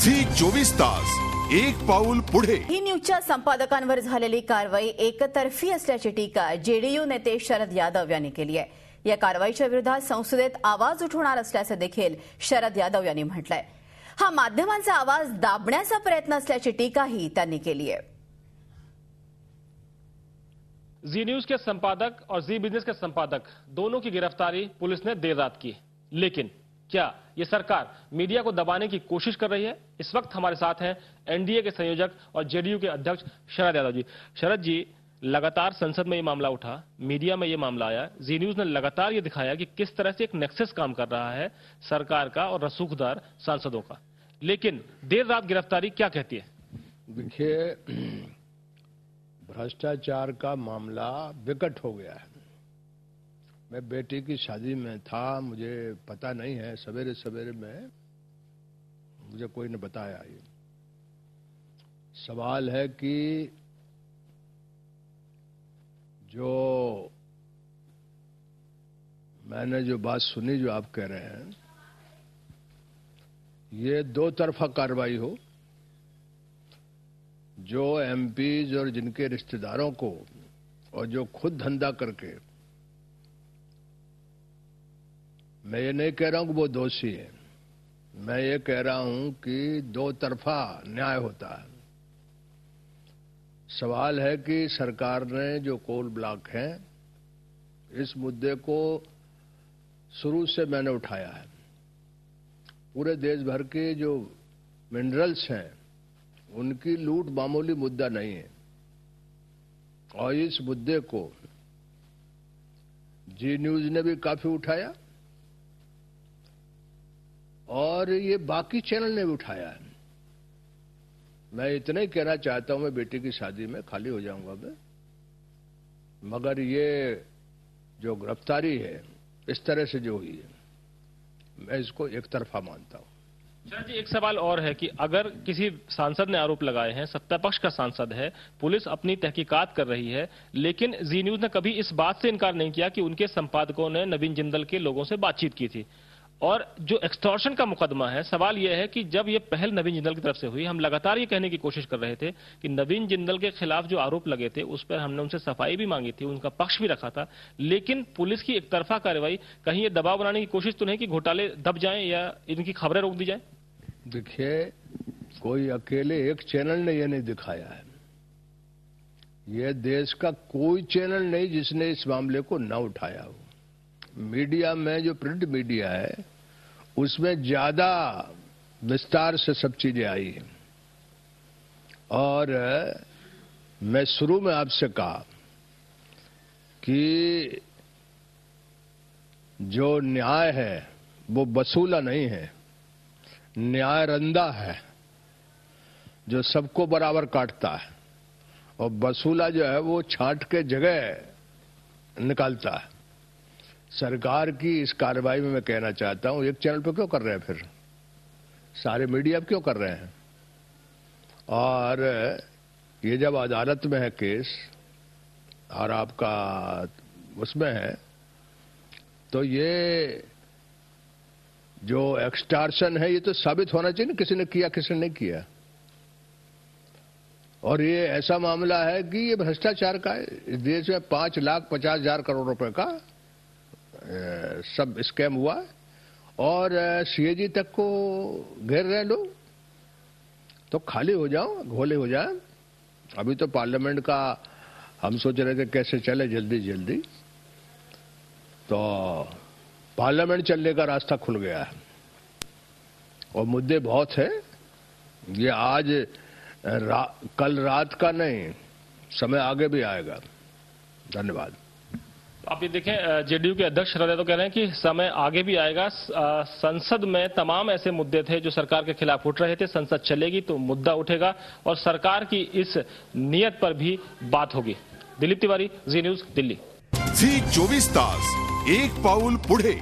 झी 24 तास एक पाऊल पुढे. ही न्यूजच्या संपादकांवर झालेली कारवाई एकतर्फी असल्याची टीका जेडीयू नेते शरद यादव यांनी केली आहे. या कारवाईच्या विरोधात संसदेत आवाज उठवणार असल्याचे देखील शरद यादव यांनी म्हटलंय. हा माध्यमांचा आवाज दाबण्याचा प्रयत्न असल्याची टीकाही त्यांनी केली आहे. जी न्यूज के संपादक और जी बिजनेस के संपादक दोनों की गिरफ्तारी पुलिस ने देर रात की, लेकिन क्या ये सरकार मीडिया को दबाने की कोशिश कर रही है? इस वक्त हमारे साथ हैं एनडीए के संयोजक और जेडीयू के अध्यक्ष शरद यादव जी. शरद जी, लगातार संसद में ये मामला उठा, मीडिया में ये मामला आया, जी न्यूज ने लगातार ये दिखाया कि किस तरह से एक नेक्सस काम कर रहा है सरकार का और रसूखदार सांसदों का, लेकिन देर रात गिरफ्तारी क्या कहती है? देखिए, भ्रष्टाचार का मामला विकट हो गया है. मैं बेटी की शादी में था, मुझे पता नहीं है, सवेरे सवेरे में मुझे कोई ने बताया. ये सवाल है कि जो मैंने जो बात सुनी, जो आप कह रहे हैं, ये दो तरफा कार्रवाई हो. जो एमपीज और जिनके रिश्तेदारों को और जो खुद धंधा करके, मैं ये नहीं कह रहा हूं कि वो दोषी है, मैं ये कह रहा हूं कि दो तरफा न्याय होता है. सवाल है कि सरकार ने जो कोल ब्लॉक है, इस मुद्दे को शुरू से मैंने उठाया है. पूरे देश भर के जो मिनरल्स हैं, उनकी लूट मामूली मुद्दा नहीं है, और इस मुद्दे को जी न्यूज ने भी काफी उठाया और ये बाकी चैनल ने भी उठाया है. मैं इतना ही कहना चाहता हूं, मैं बेटी की शादी में खाली हो जाऊंगा मैं, मगर ये जो गिरफ्तारी है इस तरह से जो हुई है, मैं इसको एक तरफा मानता हूं. शरद जी, एक सवाल और है कि अगर किसी सांसद ने आरोप लगाए हैं, सत्तापक्ष का सांसद है, पुलिस अपनी तहकीकात कर रही है, लेकिन जी न्यूज ने कभी इस बात से इनकार नहीं किया कि उनके संपादकों ने नवीन जिंदल के लोगों से बातचीत की थी. और जो एक्सटॉर्शन का मुकदमा है, सवाल यह है कि जब यह पहल नवीन जिंदल की तरफ से हुई, हम लगातार ये कहने की कोशिश कर रहे थे कि नवीन जिंदल के खिलाफ जो आरोप लगे थे उस पर हमने उनसे सफाई भी मांगी थी, उनका पक्ष भी रखा था, लेकिन पुलिस की एक तरफा कार्रवाई कहीं ये दबाव बनाने की कोशिश तो नहीं कि घोटाले दब जाएं या इनकी खबरें रोक दी जाएं? देखिए, कोई अकेले एक चैनल ने यह नहीं दिखाया है. यह देश का कोई चैनल नहीं जिसने इस मामले को न उठाया हो. मीडिया में जो प्रिंट मीडिया है, उसमें ज्यादा विस्तार से सब चीजें आई हैं. और मैं शुरू में आपसे कहा कि जो न्याय है वो वसूला नहीं है, न्याय रंदा है जो सबको बराबर काटता है, और वसूला जो है वो छांट के जगह निकालता है. सरकार की इस कार्रवाई में मैं कहना चाहता हूं, एक चैनल पे क्यों कर रहे हैं, फिर सारे मीडिया पे क्यों कर रहे हैं? और ये जब अदालत में है केस और आपका उसमें है, तो ये जो एक्सटॉर्शन है, ये तो साबित होना चाहिए ना, किसी ने किया किसी ने नहीं किया. और ये ऐसा मामला है कि ये भ्रष्टाचार का है. इस देश में 5,50,000 करोड़ रुपए का सब स्कैम हुआ है, और सीएजी तक को घेर रहे लोग. तो खाली हो जाओ, घोले हो जाए. अभी तो पार्लियामेंट का हम सोच रहे थे कैसे चले जल्दी जल्दी, तो पार्लियामेंट चलने का रास्ता खुल गया है, और मुद्दे बहुत है. ये आज कल रात का नहीं, समय आगे भी आएगा. धन्यवाद. आप ये देखें, जेडीयू के अध्यक्ष शरद यादव कह रहे हैं कि समय आगे भी आएगा. संसद में तमाम ऐसे मुद्दे थे जो सरकार के खिलाफ उठ रहे थे. संसद चलेगी तो मुद्दा उठेगा और सरकार की इस नीयत पर भी बात होगी. दिलीप तिवारी, जी न्यूज, दिल्ली. झी 24 तास एक पाऊल पुढे.